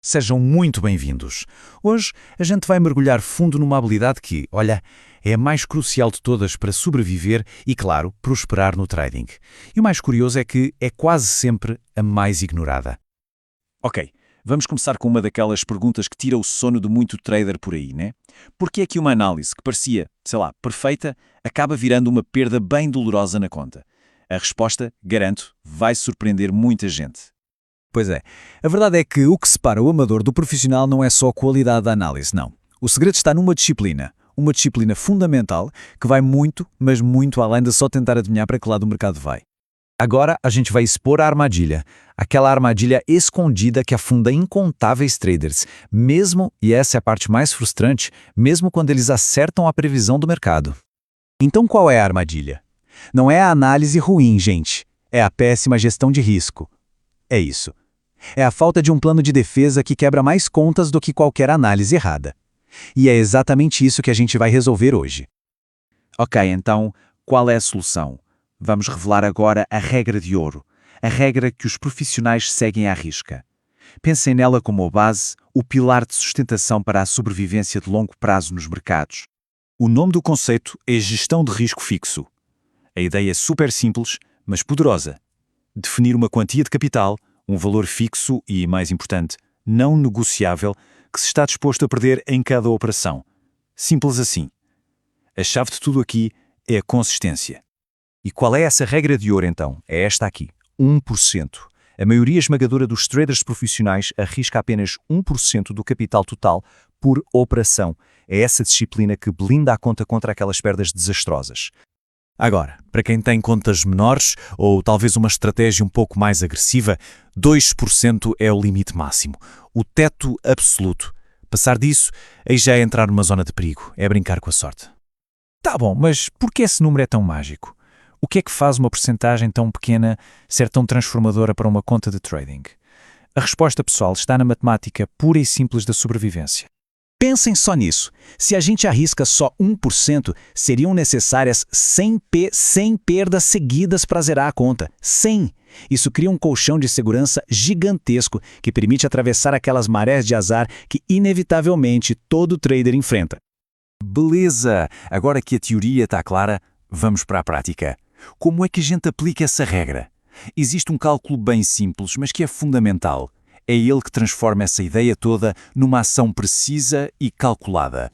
Sejam muito bem-vindos. Hoje a gente vai mergulhar fundo numa habilidade que, olha, é a mais crucial de todas para sobreviver e, claro, prosperar no trading. E o mais curioso é que é quase sempre a mais ignorada. Ok, vamos começar com uma daquelas perguntas que tira o sono de muito trader por aí, né? Por que é que uma análise que parecia, sei lá, perfeita, acaba virando uma perda bem dolorosa na conta? A resposta, garanto, vai surpreender muita gente. Pois é. A verdade é que o que separa o amador do profissional não é só a qualidade da análise, não. O segredo está numa disciplina. Uma disciplina fundamental que vai muito, mas muito além de só tentar adivinhar para que lado o mercado vai. Agora a gente vai expor a armadilha. Aquela armadilha escondida que afunda incontáveis traders, mesmo, e essa é a parte mais frustrante, mesmo quando eles acertam a previsão do mercado. Então qual é a armadilha? Não é a análise ruim, gente. É a péssima gestão de risco. É isso. É a falta de um plano de defesa que quebra mais contas do que qualquer análise errada. E é exatamente isso que a gente vai resolver hoje. Ok, então, qual é a solução? Vamos revelar agora a regra de ouro, a regra que os profissionais seguem à risca. Pensem nela como a base, o pilar de sustentação para a sobrevivência de longo prazo nos mercados. O nome do conceito é gestão de risco fixo. A ideia é super simples, mas poderosa. Definir uma quantia de capital, um valor fixo e, mais importante, não negociável, que se está disposto a perder em cada operação. Simples assim. A chave de tudo aqui é a consistência. E qual é essa regra de ouro então? É esta aqui, 1%. A maioria esmagadora dos traders profissionais arrisca apenas 1% do capital total por operação. É essa disciplina que blinda a conta contra aquelas perdas desastrosas. Agora, para quem tem contas menores ou talvez uma estratégia um pouco mais agressiva, 2% é o limite máximo, o teto absoluto. Passar disso, aí já é entrar numa zona de perigo, é brincar com a sorte. Tá bom, mas por que esse número é tão mágico? O que é que faz uma percentagem tão pequena ser tão transformadora para uma conta de trading? A resposta, pessoal, está na matemática pura e simples da sobrevivência. Pensem só nisso. Se a gente arrisca só 1%, seriam necessárias 100 perdas seguidas para zerar a conta. 100! Isso cria um colchão de segurança gigantesco que permite atravessar aquelas marés de azar que inevitavelmente todo trader enfrenta. Beleza! Agora que a teoria está clara, vamos para a prática. Como é que a gente aplica essa regra? Existe um cálculo bem simples, mas que é fundamental. É ele que transforma essa ideia toda numa ação precisa e calculada.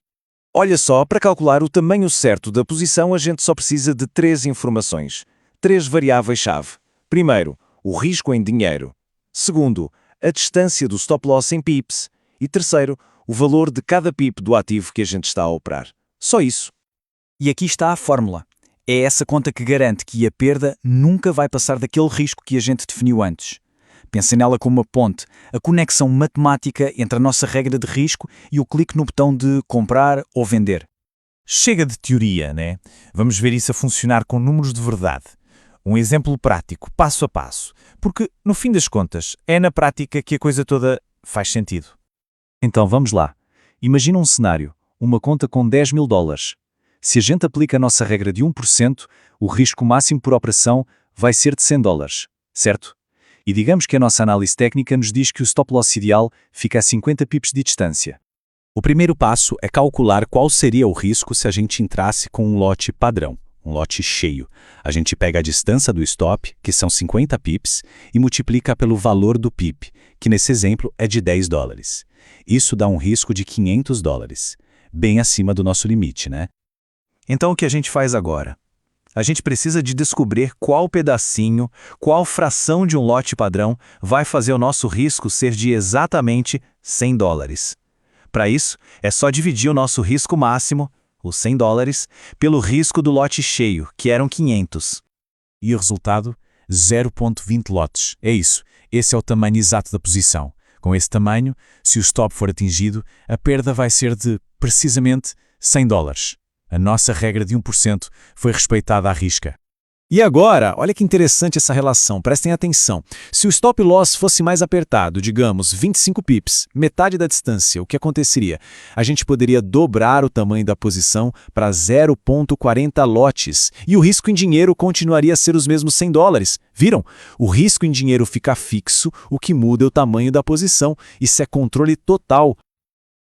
Olha só, para calcular o tamanho certo da posição, a gente só precisa de 3 informações. 3 variáveis-chave. Primeiro, o risco em dinheiro. Segundo, a distância do stop-loss em pips. E terceiro, o valor de cada pip do ativo que a gente está a operar. Só isso. E aqui está a fórmula. É essa conta que garante que a perda nunca vai passar daquele risco que a gente definiu antes. Pensem nela como uma ponte, a conexão matemática entre a nossa regra de risco e o clique no botão de comprar ou vender. Chega de teoria, né? Vamos ver isso a funcionar com números de verdade. Um exemplo prático, passo a passo. Porque, no fim das contas, é na prática que a coisa toda faz sentido. Então vamos lá. Imagina um cenário, uma conta com $10.000. Se a gente aplica a nossa regra de 1%, o risco máximo por operação vai ser de $100, certo? E digamos que a nossa análise técnica nos diz que o stop-loss ideal fica a 50 pips de distância. O primeiro passo é calcular qual seria o risco se a gente entrasse com um lote padrão, um lote cheio. A gente pega a distância do stop, que são 50 pips, e multiplica pelo valor do pip, que nesse exemplo é de $10. Isso dá um risco de $500, bem acima do nosso limite, né? Então o que a gente faz agora? A gente precisa de descobrir qual pedacinho, qual fração de um lote padrão vai fazer o nosso risco ser de exatamente $100. Para isso, é só dividir o nosso risco máximo, os $100, pelo risco do lote cheio, que eram 500. E o resultado? 0,20 lotes. É isso. Esse é o tamanho exato da posição. Com esse tamanho, se o stop for atingido, a perda vai ser de, precisamente, $100. A nossa regra de 1% foi respeitada à risca. E agora, olha que interessante essa relação, prestem atenção. Se o stop loss fosse mais apertado, digamos 25 pips, metade da distância, o que aconteceria? A gente poderia dobrar o tamanho da posição para 0,40 lotes e o risco em dinheiro continuaria a ser os mesmos $100. Viram? O risco em dinheiro fica fixo, o que muda é o tamanho da posição. Isso é controle total.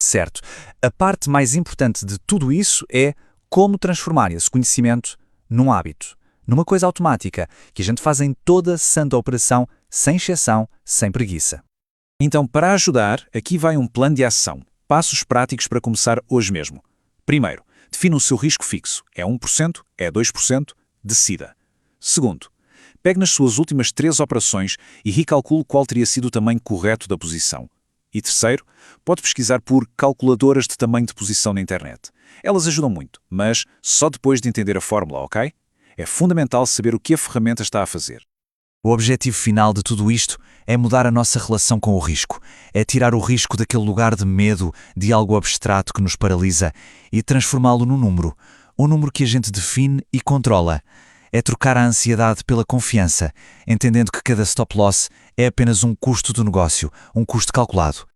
Certo. A parte mais importante de tudo isso é como transformar esse conhecimento num hábito, numa coisa automática, que a gente faz em toda santa operação, sem exceção, sem preguiça. Então, para ajudar, aqui vai um plano de ação. Passos práticos para começar hoje mesmo. Primeiro, defina o seu risco fixo. É 1%? É 2%? Decida. Segundo, pegue nas suas últimas 3 operações e recalcule qual teria sido o tamanho correto da posição. E terceiro, pode pesquisar por calculadoras de tamanho de posição na internet. Elas ajudam muito, mas só depois de entender a fórmula, ok? É fundamental saber o que a ferramenta está a fazer. O objetivo final de tudo isto é mudar a nossa relação com o risco, é tirar o risco daquele lugar de medo, de algo abstrato que nos paralisa, e transformá-lo num número, um número que a gente define e controla. É trocar a ansiedade pela confiança, entendendo que cada stop loss é apenas um custo do negócio, um custo calculado.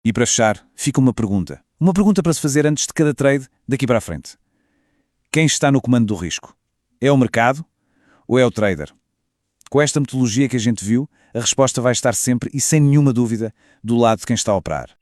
E para fechar, fica uma pergunta. Uma pergunta para se fazer antes de cada trade, daqui para a frente. Quem está no comando do risco? É o mercado ou é o trader? Com esta metodologia que a gente viu, a resposta vai estar sempre e sem nenhuma dúvida do lado de quem está a operar.